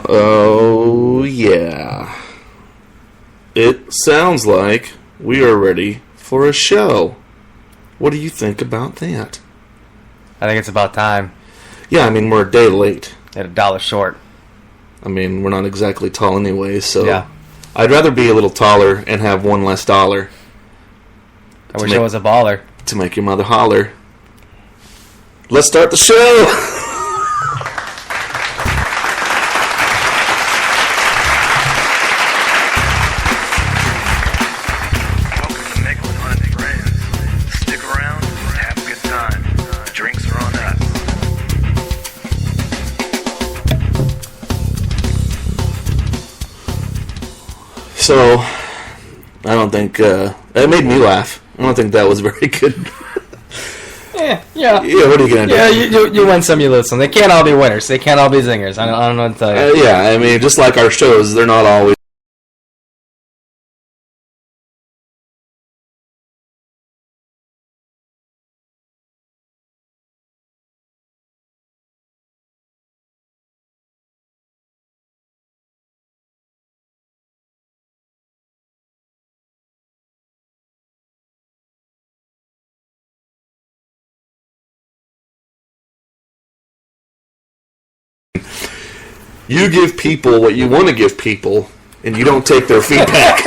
Oh, yeah. It sounds like we are ready for a show. What do you think about that? I think it's about time. Yeah, I mean, we're a day late. At $1 short. I mean, we're not exactly tall anyway, so... Yeah. I'd rather be a little taller and have one less dollar. I wish I was a baller. To make your mother holler. Let's start the show! So, I don't think, it made me laugh. I don't think that was very good. Yeah. Yeah, what are you going to do? Yeah, you win some, you lose some. They can't all be winners. They can't all be zingers. I don't know what to tell you. Yeah, I mean, just like our shows, they're not always... You give people what you want to give people, and you don't take their feedback.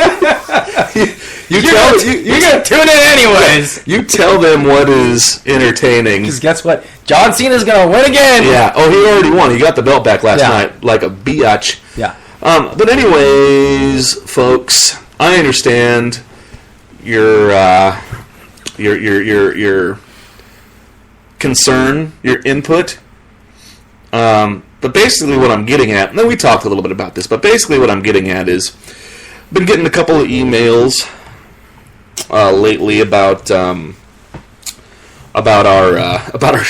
You're going to tune in anyways. You tell them what is entertaining. Because guess what? John Cena's going to win again. Yeah. Oh, he already won. He got the belt back last night like a biatch. Yeah. But anyways, folks, I understand your concern, your input. But basically what I'm getting at, and then we talked a little bit about this, but basically what I'm getting at is, I've been getting a couple of emails lately about our about our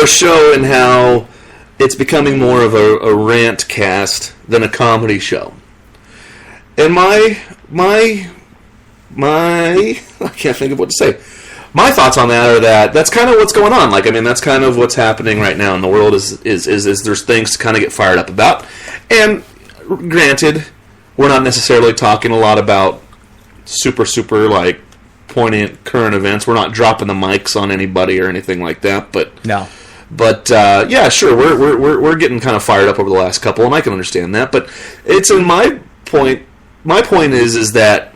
show and how it's becoming more of a rant cast than a comedy show. And my I can't think of what to say. My thoughts on that are that that's kind of what's going on. Like, I mean, that's kind of what's happening right now in the world is there's things to kind of get fired up about. And granted, we're not necessarily talking a lot about super, like, poignant current events. We're not dropping the mics on anybody or anything like that. But no. But yeah, sure, we're getting kind of fired up over the last couple, and I can understand that. But it's in my point. My point is that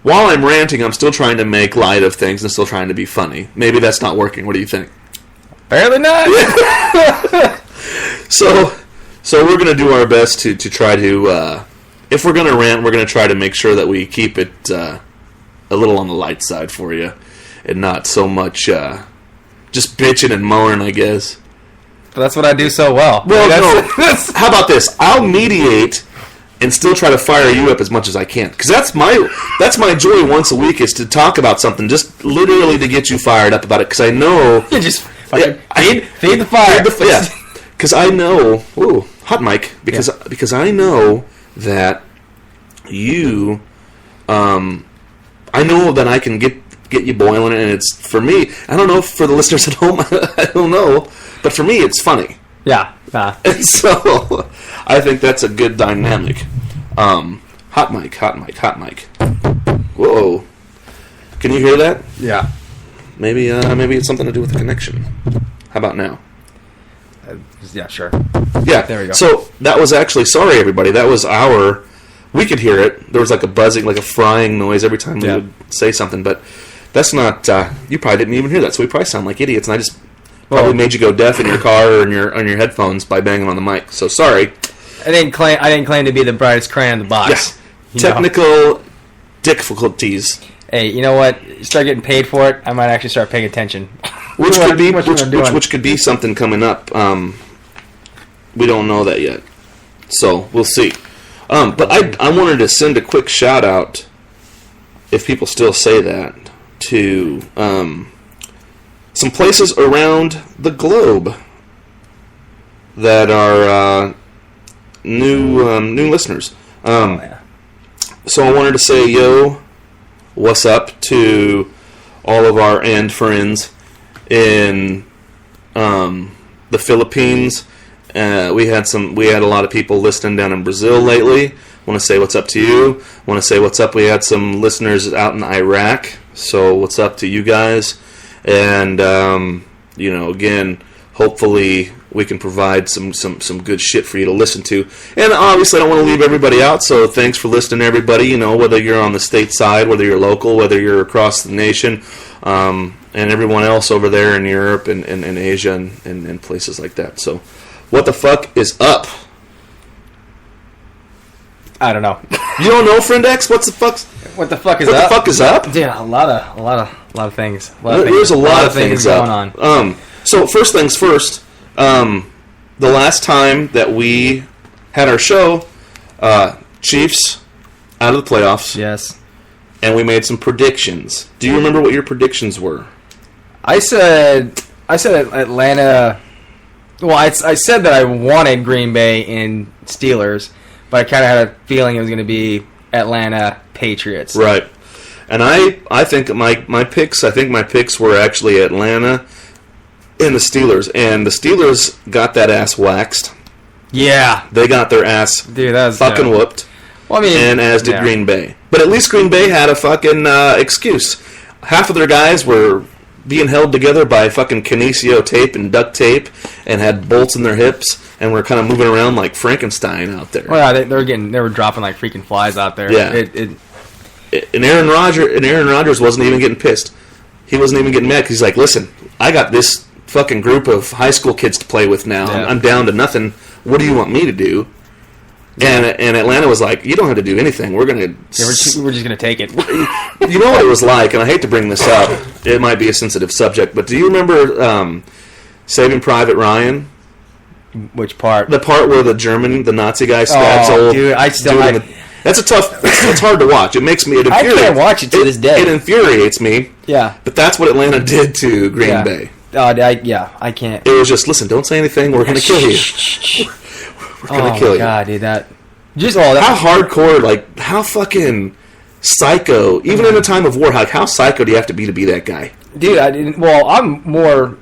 while I'm ranting, I'm still trying to make light of things and still trying to be funny. Maybe that's not working. What do you think? Apparently not. So we're going to do our best to try to, if we're going to rant, we're going to try to make sure that we keep it a little on the light side for you and not so much just bitching and moaning, I guess. But that's what I do so well. Well, no. How about this? I'll mediate and still try to fire you up as much as I can. Because that's my joy once a week is to talk about something, just literally to get you fired up about it. Because I know... You just feed the fire. Yeah, because I know... Ooh, hot mic. Because I know that you... I know that I can get you boiling, and it's, for me... I don't know, for the listeners at home, I don't know. But for me, it's funny. Yeah. And so, I think that's a good dynamic. Hot mic. Whoa. Can you hear that? Yeah. Maybe it's something to do with the connection. How about now? Yeah, sure. Yeah. There we go. So, that was actually, sorry everybody, that was we could hear it. There was like a buzzing, like a frying noise every time we would say something, but that's not, you probably didn't even hear that, so we probably sound like idiots, and I just... Probably made you go deaf in your car or on your headphones by banging on the mic. So sorry. I didn't claim to be the brightest crayon in the box. Yes. Technical difficulties. Hey, you know what? You start getting paid for it, I might actually start paying attention. Which could be something coming up. We don't know that yet. So we'll see. But I wanted to send a quick shout out, if people still say that, to some places around the globe that are new listeners. So I wanted to say, yo, what's up to all of our and friends in the Philippines. We had a lot of people listening down in Brazil lately. Want to say what's up to you. Want to say what's up. We had some listeners out in Iraq. So what's up to you guys? And again, hopefully we can provide some good shit for you to listen to. And obviously I don't want to leave everybody out, so thanks for listening, everybody. Whether you're on the state side, whether you're local, whether you're across the nation, and everyone else over there in Europe and Asia and places like that. So what the fuck is up? I don't know. You don't know, Friend X? What the fuck is up? What the fuck is up? Dude, a lot of things. There's a lot of things going on. So first things first. The last time that we had our show, Chiefs out of the playoffs. Yes. And we made some predictions. Do you remember what your predictions were? I said Atlanta. Well, I said that I wanted Green Bay and Steelers, but I kind of had a feeling it was going to be Atlanta Patriots. Right. And I think my picks were actually Atlanta and the Steelers. And the Steelers got that ass waxed. Yeah. They got their ass fucking whooped. Well, I mean, and as did Green Bay. But at least Green Bay had a fucking excuse. Half of their guys were being held together by fucking kinesio tape and duct tape and had bolts in their hips and were kind of moving around like Frankenstein out there. Well, they were dropping like freaking flies out there. Yeah. And Aaron Rodgers wasn't even getting pissed. He wasn't even getting mad because he's like, listen, I got this fucking group of high school kids to play with now. Yeah. I'm down to nothing. What do you want me to do? And Atlanta was like, you don't have to do anything. We're gonna. We're just gonna take it. You know what it was like, and I hate to bring this up. It might be a sensitive subject, but do you remember Saving Private Ryan? Which part? The part where the Nazi guy stabs old. Dude, that's a tough. It's hard to watch. It makes me. I can't watch it to this day. It infuriates me. Yeah. But that's what Atlanta did to Green Bay. I can't. It was just, listen, don't say anything. We're gonna kill you. We're gonna kill you. Oh my god, dude, that. How hardcore, like, how fucking psycho, even in a time of war, how psycho do you have to be that guy? Dude, I'm more...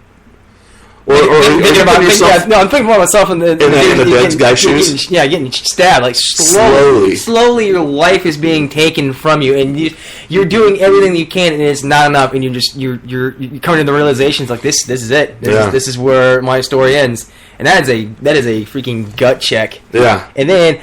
I'm thinking about myself in the dead guy's shoes? Getting stabbed. Like, slowly your life is being taken from you, and you're doing everything you can, and it's not enough, and you're coming to the realizations, like, this is it. This is where my story ends. And that is a freaking gut check. Yeah. And then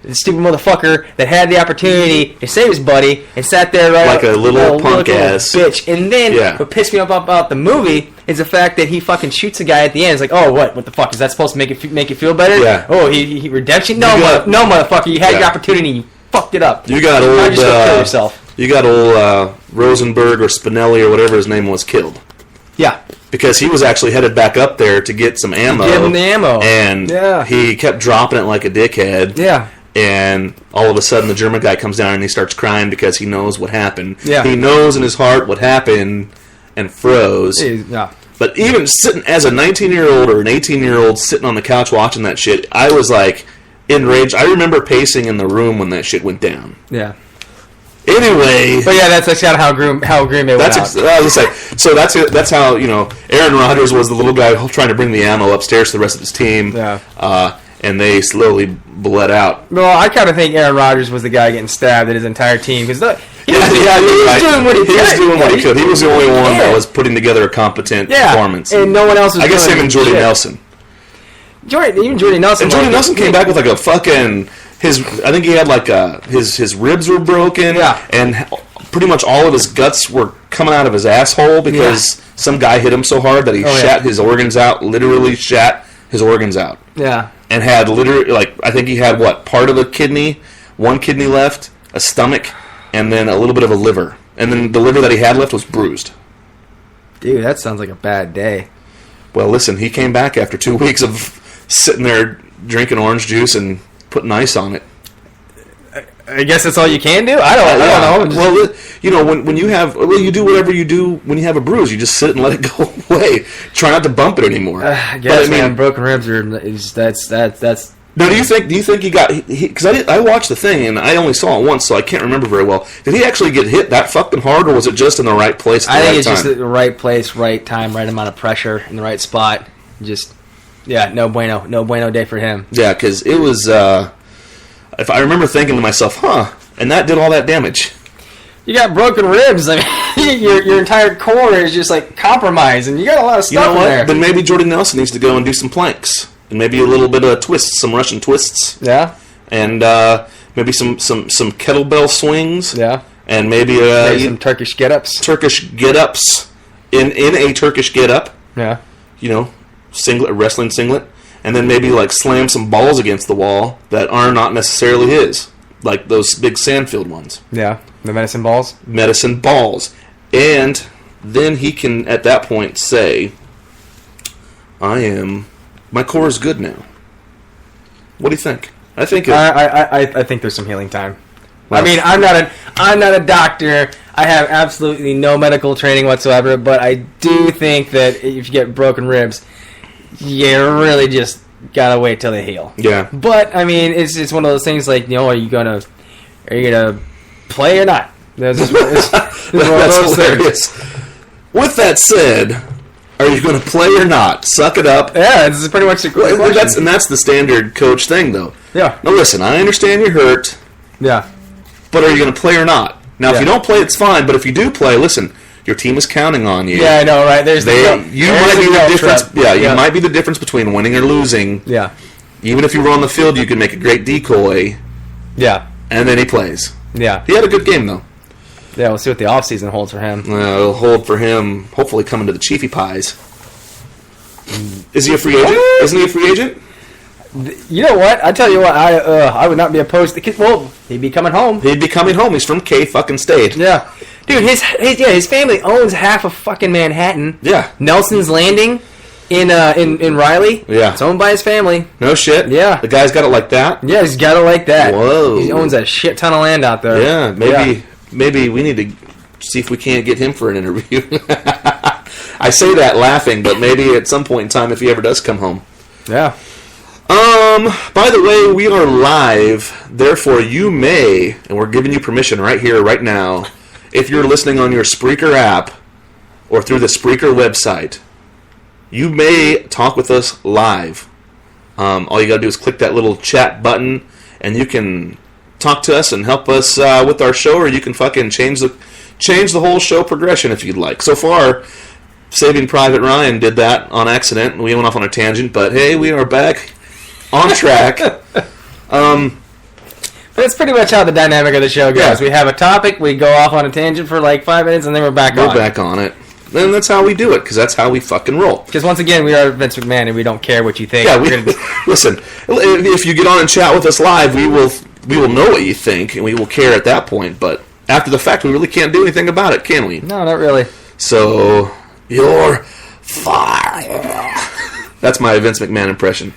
the stupid motherfucker that had the opportunity to save his buddy and sat there like a little punk ass bitch. And then what pissed me off about the movie is the fact that he fucking shoots a guy at the end. It's like, oh, what the fuck is that supposed to make you feel better? Yeah. Oh, he redemption? No, motherfucker, you had your opportunity and you fucked it up. You got old. Just kill yourself. You got old Rosenberg or Spinelli or whatever his name was killed. Yeah. Because he was actually headed back up there to get some ammo. Give him the ammo. And he kept dropping it like a dickhead. Yeah. And all of a sudden the German guy comes down and he starts crying because he knows what happened. Yeah. He knows in his heart what happened and froze. Yeah. But even sitting as a 19-year-old or an 18-year-old sitting on the couch watching that shit, I was like enraged. I remember pacing in the room when that shit went down. Yeah. Anyway, but yeah, that's kind of how Green Bay went out. I was gonna say, so that's how Aaron Rodgers was the little guy trying to bring the ammo upstairs to the rest of his team. Yeah. And they slowly bled out. Well, I kind of think Aaron Rodgers was the guy getting stabbed at his entire team because he was doing what he could. He was the only one that was putting together a competent performance, and no one else was. I guess him and Jordy Nelson. Even Jordy Nelson. And Jordy Nelson came back with like a fucking. I think he had like his ribs were broken, and pretty much all of his guts were coming out of his asshole because some guy hit him so hard that he shat his organs out. Literally shat his organs out. Yeah, and had literally I think he had part of a kidney, one kidney left, a stomach, and then a little bit of a liver, and then the liver that he had left was bruised. Dude, that sounds like a bad day. Well, listen, he came back after 2 weeks of sitting there drinking orange juice and putting ice on it. I guess that's all you can do. I don't know. Well, when you have, you do whatever you do when you have a bruise. You just sit and let it go away. Try not to bump it anymore. I guess, man, broken ribs are that's. Now, do you think he got? Because I watched the thing and I only saw it once, so I can't remember very well. Did he actually get hit that fucking hard, or was it just in the right place? I think it's just the right place, right time, right amount of pressure in the right spot. Just no bueno day for him. Yeah, because it was. If I remember thinking to myself, and that did all that damage. You got broken ribs. I mean, your entire core is just like compromised, and you got a lot of stuff in there. Then maybe Jordy Nelson needs to go and do some planks, and maybe a little bit of twists, some Russian twists. Yeah. And maybe some kettlebell swings. Yeah. And maybe some Turkish get-ups. In a Turkish get-up. Yeah. Wrestling singlet. And then maybe slam some balls against the wall that are not necessarily his. Like those big Sandfield ones. Yeah, the medicine balls. Medicine balls. And then he can, at that point, say, my core is good now. What do you think? I think I think there's some healing time. Well, I mean, I'm not a doctor. I have absolutely no medical training whatsoever, but I do think that if you get broken ribs, you really just gotta wait till they heal. Yeah. But I mean, it's one of those things like, are you gonna play or not? That's hilarious. With that said, are you going to play or not? Suck it up. Yeah, this is pretty much the question. That's the standard coach thing, though. Yeah. Now listen, I understand you're hurt. Yeah. But are you going to play or not? Now, if you don't play, it's fine. But if you do play, listen. Your team is counting on you. Yeah, I know, right? You might be the difference between winning or losing. Yeah. Even if you were on the field, you could make a great decoy. Yeah. And then he plays. Yeah. He had a good game, though. Yeah, we'll see what the offseason holds for him. It'll hold for him, hopefully coming to the Chiefy Pies. Is he a free agent? Isn't he a free agent? You know what? I tell you what, I would not be opposed to... Well, he'd be coming home. He's from K-fucking-State. Yeah. Dude, his family owns half of fucking Manhattan. Yeah. Nelson's Landing in Riley. Yeah. It's owned by his family. No shit? Yeah. The guy's got it like that? Yeah, he's got it like that. Whoa. He owns a shit ton of land out there. Yeah, maybe we need to see if we can't get him for an interview. I say that laughing, but maybe at some point in time if he ever does come home. Yeah. By the way, we are live, therefore you may, and we're giving you permission right here, right now, if you're listening on your Spreaker app or through the Spreaker website, you may talk with us live. All you gotta do is click that little chat button, and you can talk to us and help us with our show, or you can fucking change the whole show progression if you'd like. So far, Saving Private Ryan did that on accident. We went off on a tangent, but hey, we are back on track. But it's pretty much how the dynamic of the show goes. Yeah. We have a topic, we go off on a tangent for like 5 minutes, and then we're back on it. And that's how we do it, because that's how we fucking roll. Because once again, we are Vince McMahon, and we don't care what you think. Yeah, listen, if you get on and chat with us live, we will know what you think, and we will care at that point. But after the fact, we really can't do anything about it, can we? No, not really. So, you're fired. That's my Vince McMahon impression.